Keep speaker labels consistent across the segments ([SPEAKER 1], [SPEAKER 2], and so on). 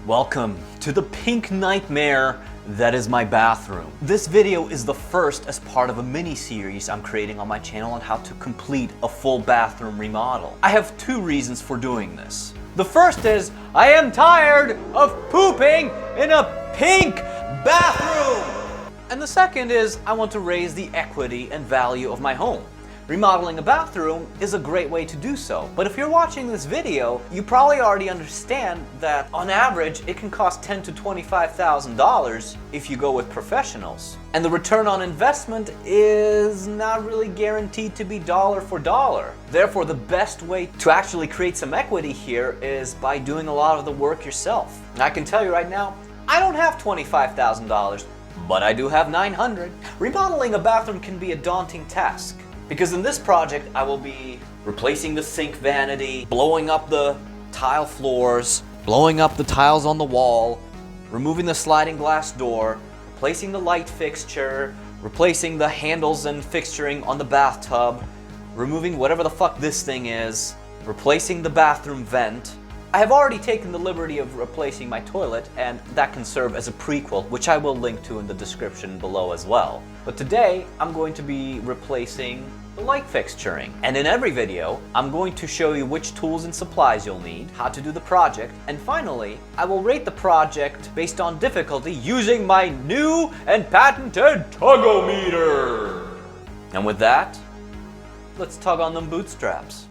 [SPEAKER 1] Welcome to the pink nightmare that is my bathroom. This video is the first as part of a mini-series I'm creating on my channel on how to complete a full bathroom remodel. I have two reasons for doing this. The first is I am tired of pooping in a pink bathroom! And the second is I want to raise the equity and value of my home. Remodeling a bathroom is a great way to do so, but if you're watching this video, you probably already understand that on average it can cost $10,000 to $25,000 if you go with professionals. And the return on investment is not really guaranteed to be dollar for dollar. Therefore, the best way to actually create some equity here is by doing a lot of the work yourself. And I can tell you right now, I don't have $25,000, but I do have $900. Remodeling a bathroom can be a daunting task. Because in this project, I will be replacing the sink vanity, blowing up the tile floors, blowing up the tiles on the wall, removing the sliding glass door, replacing the light fixture, replacing the handles and fixturing on the bathtub, removing whatever the fuck this thing is, replacing the bathroom vent. I have already taken the liberty of replacing my toilet, and that can serve as a prequel, which I will link to in the description below as well. But today, I'm going to be replacing the light fixturing. And in every video, I'm going to show you which tools and supplies you'll need, how to do the project, and finally, I will rate the project based on difficulty using my new and patented tug-o-meter. And with that, let's tug on them bootstraps.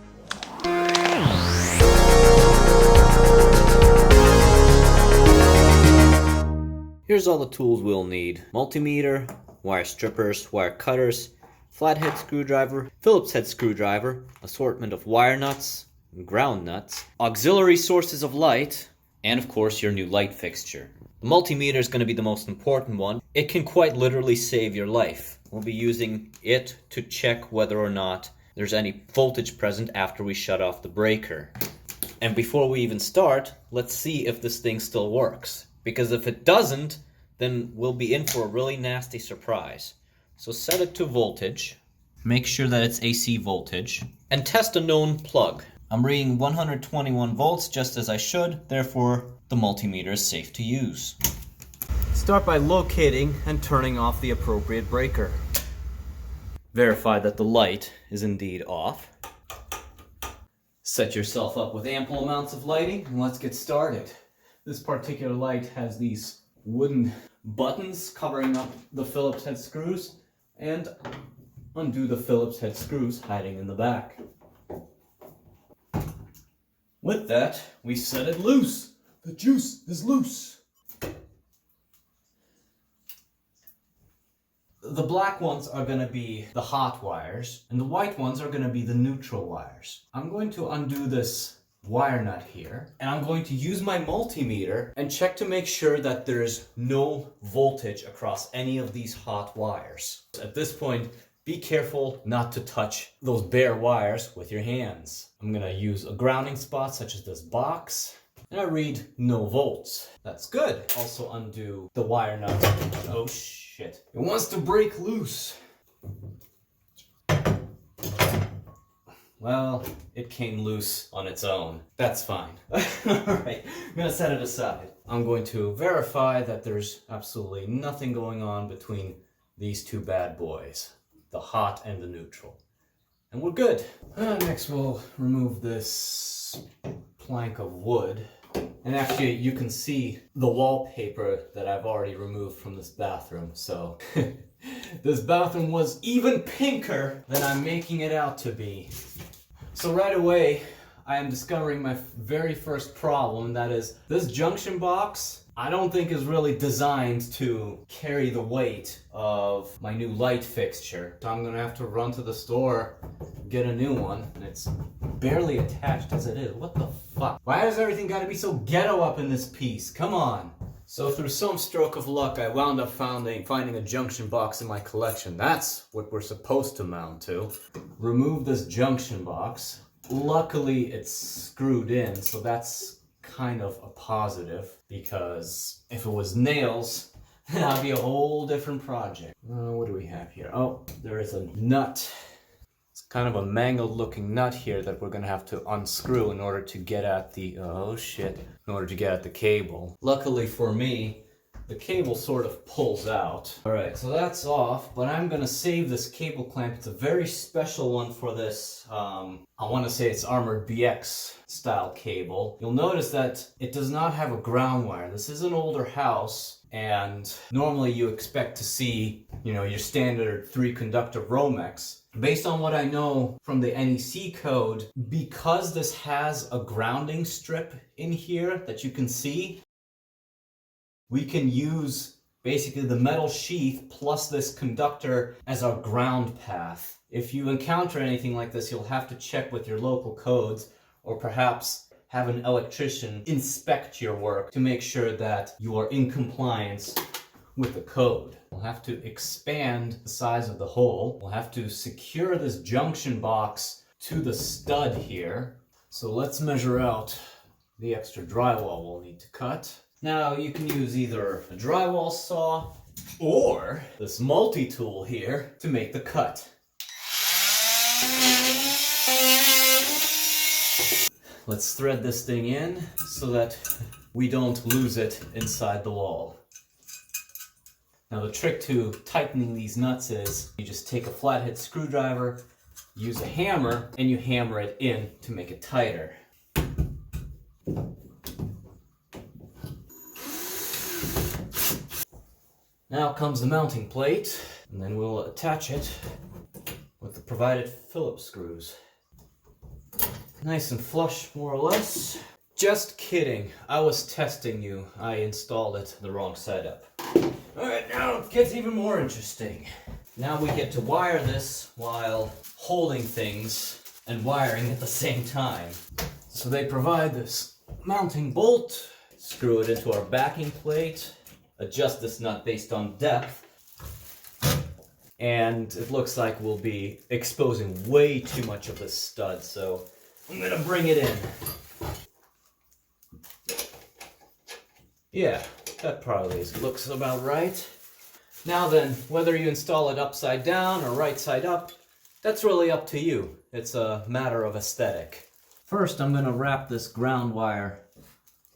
[SPEAKER 1] Here's all the tools we'll need. Multimeter, wire strippers, wire cutters, flathead screwdriver, Phillips head screwdriver, assortment of wire nuts, ground nuts, auxiliary sources of light, and of course your new light fixture. The multimeter is going to be the most important one. It can quite literally save your life. We'll be using it to check whether or not there's any voltage present after we shut off the breaker. And before we even start, let's see if this thing still works. Because if it doesn't, then we'll be in for a really nasty surprise. So set it to voltage, make sure that it's AC voltage, and test a known plug. I'm reading 121 volts just as I should, therefore the multimeter is safe to use. Start by locating and turning off the appropriate breaker. Verify that the light is indeed off. Set yourself up with ample amounts of lighting and let's get started. This particular light has these wooden buttons covering up the Phillips head screws, and undo the Phillips head screws hiding in the back. With that, we set it loose. The juice is loose. The black ones are going to be the hot wires, and the white ones are going to be the neutral wires. I'm going to undo this wire nut here, and I'm going to use my multimeter and check to make sure that there's no voltage across any of these hot wires. At this point, be careful not to touch those bare wires with your hands. I'm gonna use a grounding spot such as this box, and I read no volts. That's good. Also undo the wire nut. Oh shit. It wants to break loose. Well, it came loose on its own. That's fine. Alright, I'm gonna set it aside. I'm going to verify that there's absolutely nothing going on between these two bad boys, the hot and the neutral. And we're good. Next we'll remove this plank of wood. And actually you can see the wallpaper that I've already removed from this bathroom, so this bathroom was even pinker than I'm making it out to be. So right away, I am discovering my very first problem, that is this junction box I don't think is really designed to carry the weight of my new light fixture. So I'm gonna have to run to the store, get a new one, and it's barely attached as it is. What the fuck? Why has everything gotta be so ghetto up in this piece? Come on. So through some stroke of luck, I wound up finding a junction box in my collection. That's what we're supposed to mount to. Remove this junction box. Luckily, it's screwed in, so that's kind of a positive, because if it was nails, that'd be a whole different project. What do we have here? Oh, there is a nut. It's kind of a mangled looking nut here that we're gonna have to unscrew in order to get at the, in order to get at the cable. Luckily for me, the cable sort of pulls out. All right, so that's off, but I'm gonna save this cable clamp. It's a very special one for this, I wanna say it's Armored BX style cable. You'll notice that it does not have a ground wire. This is an older house, and normally you expect to see, you know, your standard 3-conductor Romex. Based on what I know from the NEC code, because this has a grounding strip in here that you can see, we can use basically the metal sheath plus this conductor as our ground path. If you encounter anything like this, you'll have to check with your local codes, or perhaps have an electrician inspect your work to make sure that you are in compliance with the code. We'll have to expand the size of the hole. We'll have to secure this junction box to the stud here. So let's measure out the extra drywall we'll need to cut. Now you can use either a drywall saw or this multi-tool here to make the cut. Let's thread this thing in so that we don't lose it inside the wall. Now the trick to tightening these nuts is you just take a flathead screwdriver, use a hammer, and you hammer it in to make it tighter. Now comes the mounting plate, and then we'll attach it with the provided Phillips screws. Nice and flush, more or less. Just kidding, I was testing you. I installed it the wrong side up. Alright, now it gets even more interesting. Now we get to wire this while holding things and wiring at the same time. So they provide this mounting bolt, screw it into our backing plate, adjust this nut based on depth, and it looks like we'll be exposing way too much of this stud, so I'm gonna bring it in. Yeah, that probably looks about right. Now then, whether you install it upside down or right side up, that's really up to you. It's a matter of aesthetic. First, I'm gonna wrap this ground wire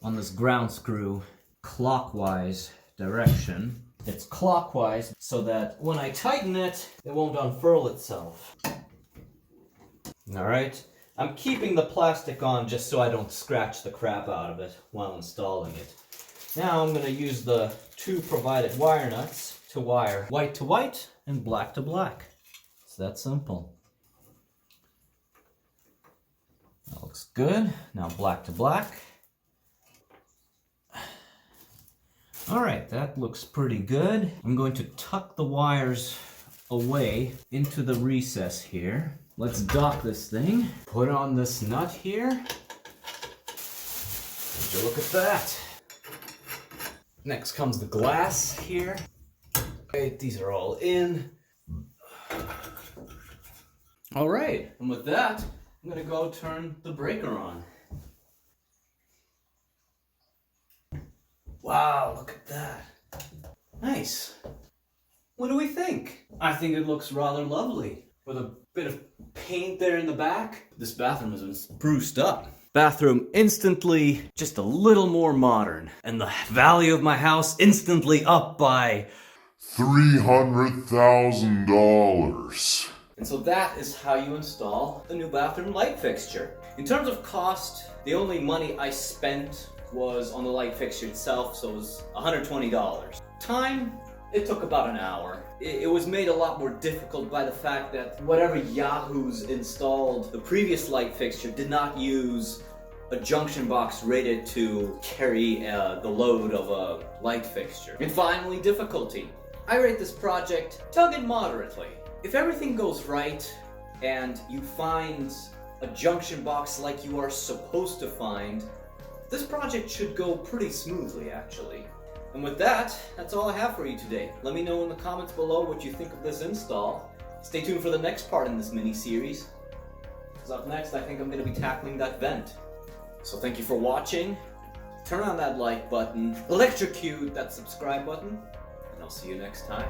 [SPEAKER 1] on this ground screw clockwise direction. It's clockwise so that when I tighten it, it won't unfurl itself. Alright, I'm keeping the plastic on just so I don't scratch the crap out of it while installing it. Now I'm going to use the 2 provided wire nuts to wire white to white and black to black. It's that simple. That looks good. Now black to black. Alright, that looks pretty good. I'm going to tuck the wires away into the recess here. Let's dock this thing. Put on this nut here. Would you look at that? Next comes the glass here. Okay, these are all in. Alright, and with that, I'm gonna go turn the breaker on. Wow, look at that. Nice. What do we think? I think it looks rather lovely. With a bit of paint there in the back. This bathroom has been spruced up. Bathroom instantly just a little more modern. And the value of my house instantly up by
[SPEAKER 2] $300,000.
[SPEAKER 1] And so that is how you install the new bathroom light fixture. In terms of cost, the only money I spent was on the light fixture itself, so it was $120. Time, it took about an hour. It was made a lot more difficult by the fact that whatever yahoos installed the previous light fixture did not use a junction box rated to carry the load of a light fixture. And finally, difficulty. I rate this project, tug it moderately. If everything goes right and you find a junction box like you are supposed to find, this project should go pretty smoothly, actually. And with that, that's all I have for you today. Let me know in the comments below what you think of this install. Stay tuned for the next part in this mini-series. Because up next, I think I'm going to be tackling that vent. So thank you for watching. Turn on that like button, electrocute that subscribe button, and I'll see you next time.